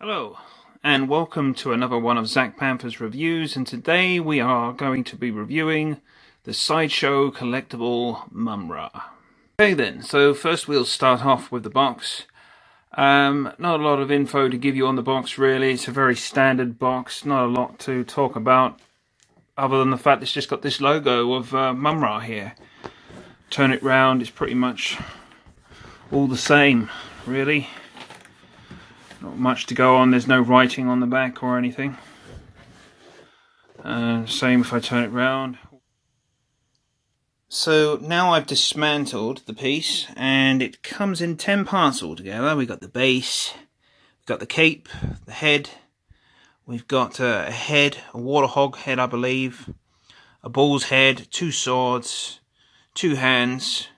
Hello and welcome to another one of Zach Panther's reviews, and today we are going to be reviewing the Sideshow Collectible Mumm-Ra. Okay then, so first we'll start off with the box. Not a lot of info to give you on the box really. It's a very standard box, not a lot to talk about other than the fact it's just got this logo of Mumm-Ra here. Turn it round, it's pretty much all the same really. Not much to go on, there's no writing on the back or anything. Same if I turn it round. So now I've dismantled the piece and it comes in 10 parts altogether. We've got the base, we've got the cape, the head, we've got a head, a water hog head I believe, a bull's head, two swords, two hands,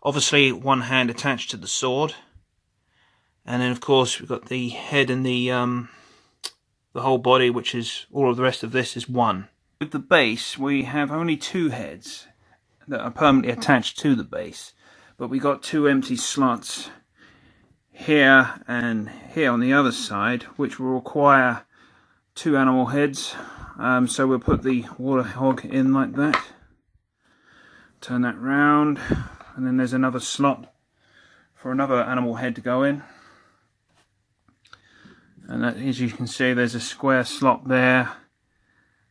obviously one hand attached to the sword. And then of course we've got the head and the whole body, which is all of the rest of this is one. With the base we have only two heads that are permanently attached to the base, but we got two empty slots here and here on the other side, which will require two animal heads. So we'll put the water hog in like that, turn that round, and then there's another slot for another animal head to go in. And that, as you can see, there's a square slot there,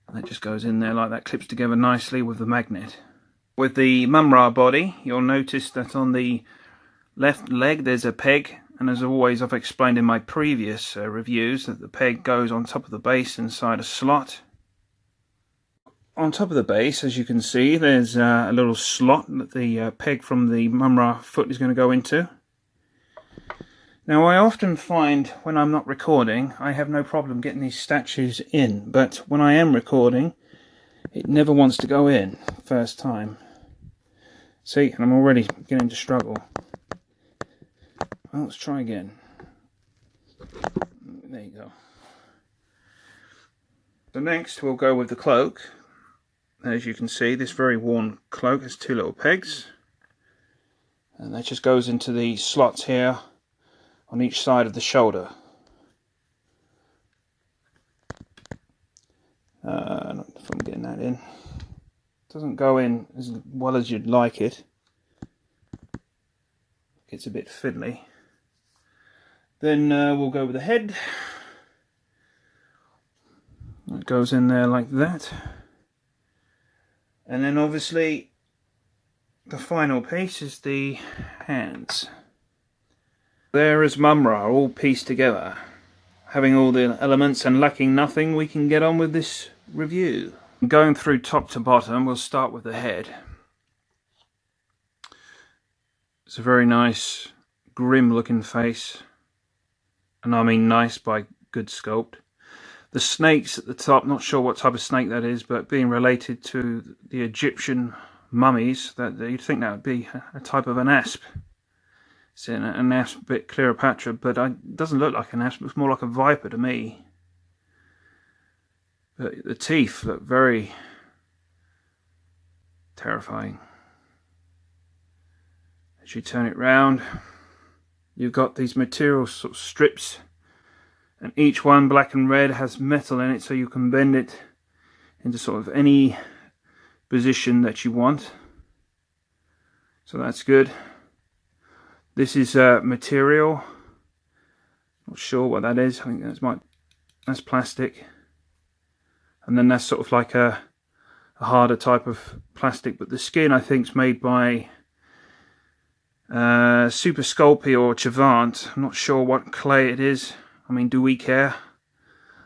and that just goes in there like that, clips together nicely with the magnet. With the Mumm-Ra body, you'll notice that on the left leg there's a peg, and as always I've explained in my previous reviews that the peg goes on top of the base inside a slot. On top of the base, as you can see, there's a little slot that the peg from the Mumm-Ra foot is going to go into. Now I often find when I'm not recording I have no problem getting these statues in, but when I am recording it never wants to go in first time. See, and I'm already beginning to struggle. Well, let's try again. There you go. So next we'll go with the cloak. As you can see, this very worn cloak has two little pegs, and that just goes into the slots here on each side of the shoulder. Not if I'm getting that in. Doesn't go in as well as you'd like it. Gets a bit fiddly. Then we'll go with the head. It goes in there like that. And then obviously the final piece is the hands. There is Mumm-Ra all pieced together. Having all the elements and lacking nothing, we can get on with this review. Going through top to bottom, we'll start with the head. It's a very nice, grim looking face. And I mean nice by good sculpt. The snakes at the top, not sure what type of snake that is, but being related to the Egyptian mummies, that you'd think that would be a type of an asp. It's an asp, a bit Cleopatra, but it doesn't look like an asp, it looks more like a viper to me. But the teeth look very terrifying. As you turn it round, you've got these material sort of strips, and each one, black and red, has metal in it, so you can bend it into sort of any position that you want. So that's good. This is material. Not sure what that is. I think that's plastic. And then that's sort of like a harder type of plastic. But the skin, I think, is made by Super Sculpey or Chavant. I'm not sure what clay it is. I mean, do we care?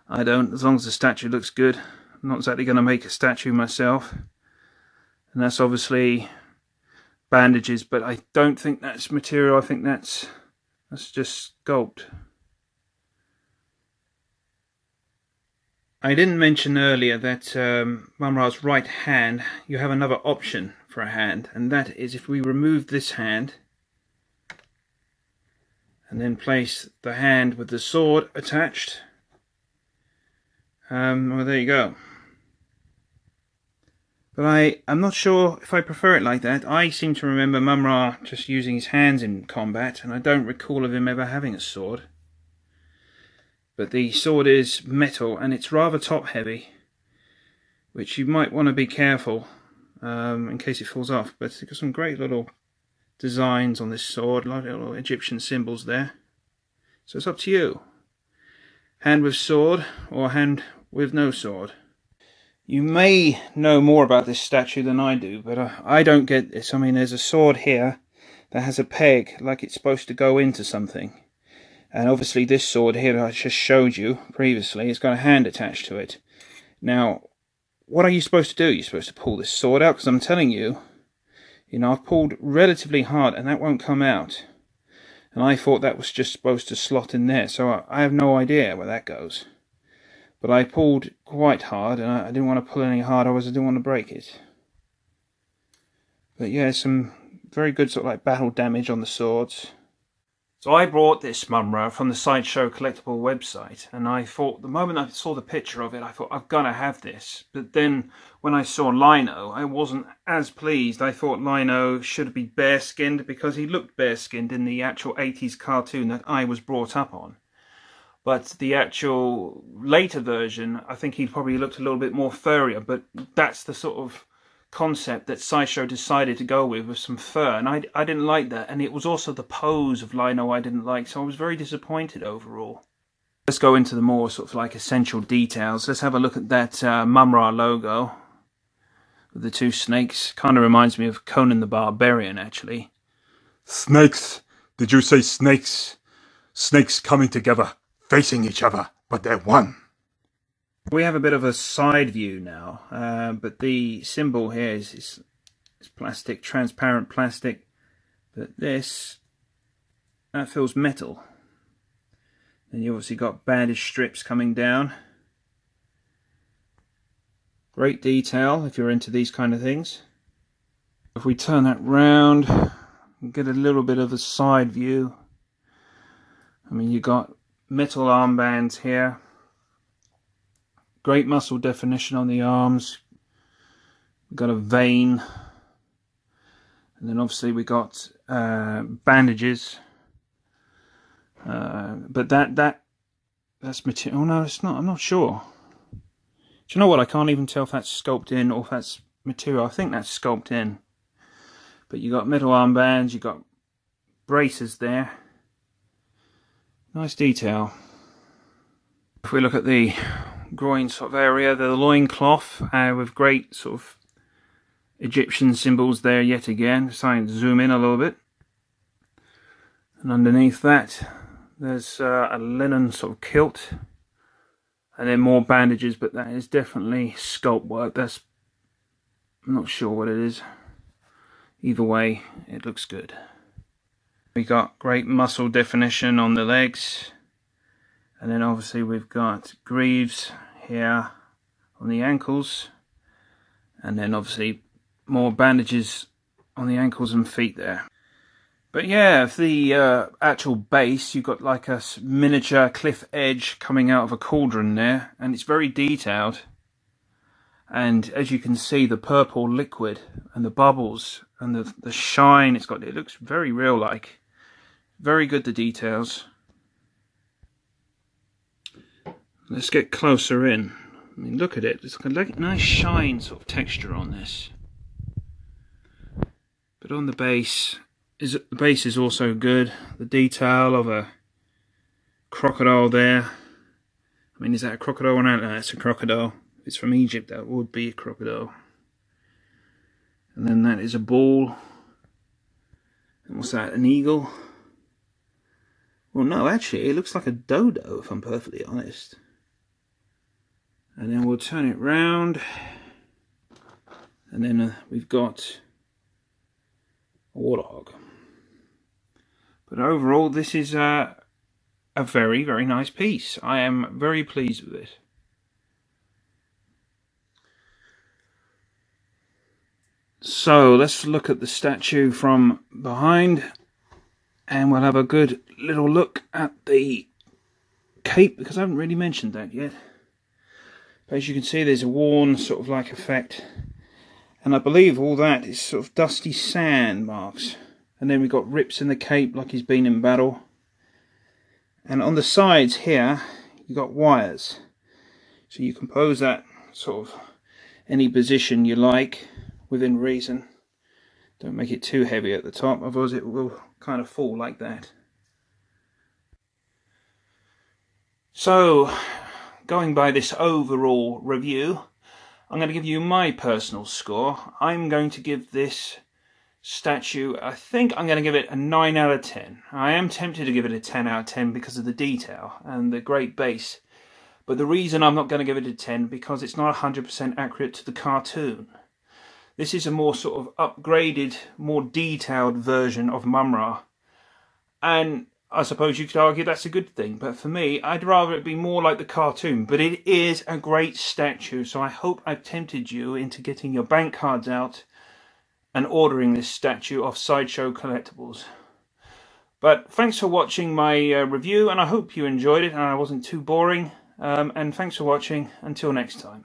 I don't. As long as the statue looks good. I'm not exactly going to make a statue myself. And that's obviously bandages, but I don't think that's material. I think that's just sculpt. I didn't mention earlier that Mumm-Ra's right hand, you have another option for a hand, and that is if we remove this hand and then place the hand with the sword attached. Well, there you go. But I'm not sure if I prefer it like that. I seem to remember Mumm-Ra just using his hands in combat, and I don't recall of him ever having a sword. but the sword is metal and it's rather top heavy, which you might want to be careful in case it falls off. But it's got some great little designs on this sword, like little Egyptian symbols there. So it's up to you. Hand with sword or hand with no sword. You may know more about this statue than I do, but I don't get this. I mean, there's a sword here that has a peg like it's supposed to go into something. And obviously this sword here that I just showed you previously, it's got a hand attached to it. Now, what are you supposed to do? You're supposed to pull this sword out, because I'm telling you, I've pulled relatively hard and that won't come out. And I thought that was just supposed to slot in there, so I have no idea where that goes. But I pulled quite hard, and I didn't want to pull any harder, otherwise I didn't want to break it. But yeah, some very good sort of like battle damage on the swords. So I bought this Mumm-Ra from the Sideshow Collectible website, and I thought, the moment I saw the picture of it, I thought, I've got to have this. But then when I saw Lino, I wasn't as pleased. I thought Lino should be bare-skinned, because he looked bare-skinned in the actual 80s cartoon that I was brought up on. But the actual later version, I think he probably looked a little bit more furrier, but that's the sort of concept that Sideshow decided to go with some fur, and I didn't like that, and it was also the pose of Lino I didn't like, so I was very disappointed overall. Let's go into the more sort of like essential details. Let's have a look at that Mumm-Ra logo with the two snakes. Kind of reminds me of Conan the Barbarian, actually. Snakes? Did you say snakes? Snakes coming together, facing each other, but they're one. We have a bit of a side view now, but the symbol here is plastic, transparent plastic, but that feels metal. And you obviously got bandage strips coming down. Great detail if you're into these kind of things. If we turn that round and get a little bit of a side view, I mean, you got metal armbands here. Great muscle definition on the arms. We've got a vein. And then obviously we got bandages. But that's material. Oh no, it's not. I'm not sure. Do you know what? I can't even tell if that's sculpted in or if that's material. I think that's sculpted in. But you got metal armbands. You got braces there. Nice detail. If we look at the groin sort of area, the loincloth with great sort of Egyptian symbols there yet again. Trying to zoom in a little bit. And underneath that there's a linen sort of kilt, and then more bandages, but that is definitely sculpt work. I'm not sure what it is. Either way, it looks good. We got great muscle definition on the legs, and then obviously we've got greaves here on the ankles, and then obviously more bandages on the ankles and feet there. But yeah, the actual base, you've got like a miniature cliff edge coming out of a cauldron there, and it's very detailed. And as you can see, the purple liquid and the bubbles and the shine, it looks very real like. Very good, the details. Let's get closer in. I mean, look at it. It's got a nice shine sort of texture on this. But on the base is also good. The detail of a crocodile there. I mean, is that a crocodile or not? No, it's a crocodile. If it's from Egypt, that would be a crocodile. And then that is a ball. And what's that? An eagle? Well, no, actually, it looks like a dodo, if I'm perfectly honest. And then we'll turn it round. And then we've got a warthog. But overall, this is a very, very nice piece. I am very pleased with it. So let's look at the statue from behind, and we'll have a good little look at the cape, because I haven't really mentioned that yet. But as you can see, there's a worn sort of like effect, and I believe all that is sort of dusty sand marks. And then we've got rips in the cape like he's been in battle. And on the sides here, you got wires. So you can pose that sort of any position you like within reason. Don't make it too heavy at the top, otherwise it will kind of fall like that. So, going by this overall review, I'm going to give you my personal score. I'm going to give this statue, I think I'm going to give it a 9 out of 10. I am tempted to give it a 10 out of 10 because of the detail and the great base. But the reason I'm not going to give it a 10 because it's not 100% accurate to the cartoon. This is a more sort of upgraded, more detailed version of Mumm-Ra. And I suppose you could argue that's a good thing, but for me, I'd rather it be more like the cartoon. But it is a great statue, so I hope I've tempted you into getting your bank cards out and ordering this statue off Sideshow Collectibles. But thanks for watching my review, and I hope you enjoyed it and I wasn't too boring. And thanks for watching. Until next time.